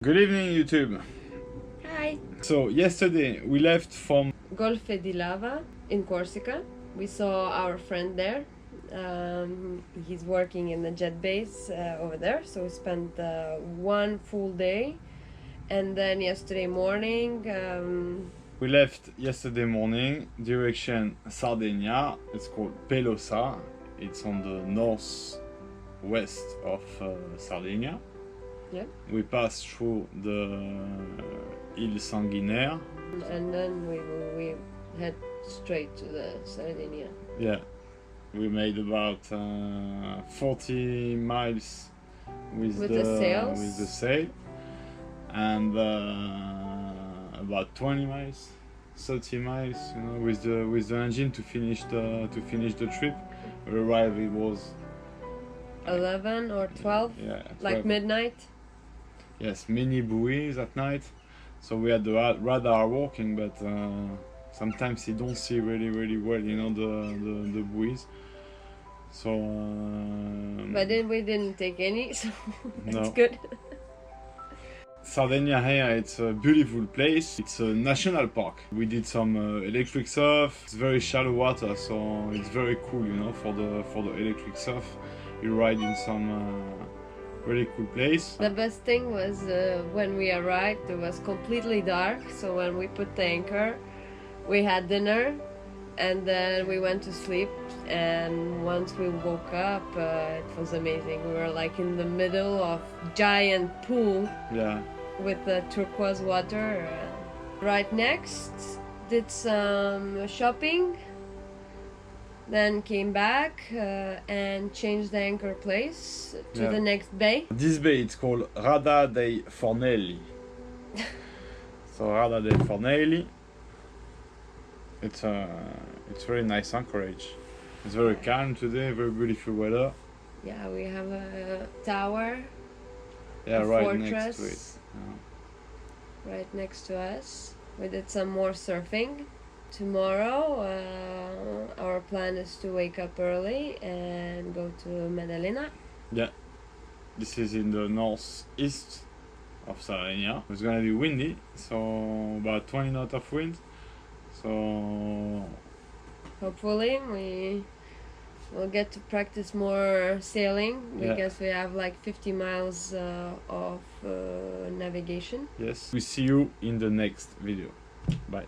Good evening, YouTube. Hi. So yesterday we left from Golfe di Lava in Corsica. We saw our friend there. He's working in the jet base over there, so we spent one full day. And then yesterday morning, we left yesterday morning, direction Sardinia. It's called Pelosa. It's on the northwest of Sardinia. yeah, We passed through the Île Sanguinaire. and then we head straight to the Sardinia. Yeah, we made about 40 miles with the sails. with the sail, and about 20 miles, 30 miles, you know, with the engine to finish the trip. We arrived. It was 11 or 12, yeah, like 12. midnight. Yes, many buoys at night. So we had the radar working, but sometimes you don't see really well, you know, the buoys. So. But then we didn't take any, so that's No. good. Sardinia here, it's a beautiful place. It's a national park. We did some electric surf. It's very shallow water, so it's very cool, you know, for the electric surf. You ride in some really cool place. The best thing was when we arrived, it was completely dark. So when we put the anchor, we had dinner, and then we went to sleep. And once we woke up, it was amazing. We were like in the middle of giant pool Yeah. with the turquoise water. Right next, did some shopping. Then came back and changed the anchor place to Yeah. the next bay. This bay, it's called Rada dei Fornelli. So Rada dei Fornelli. It's very nice anchorage. It's very calm today, very beautiful weather. Yeah, we have a tower Yeah, A right next to it. fortress. Yeah. right next to us. We did some more surfing. Tomorrow, our plan is to wake up early and go to Medellina. Yeah, this is in the northeast of Sardinia. It's gonna be windy, so about 20 knots of wind. So Hopefully, we will get to practice more sailing Yeah. because we have like 50 miles of navigation. yes, we see you in the next video. Bye.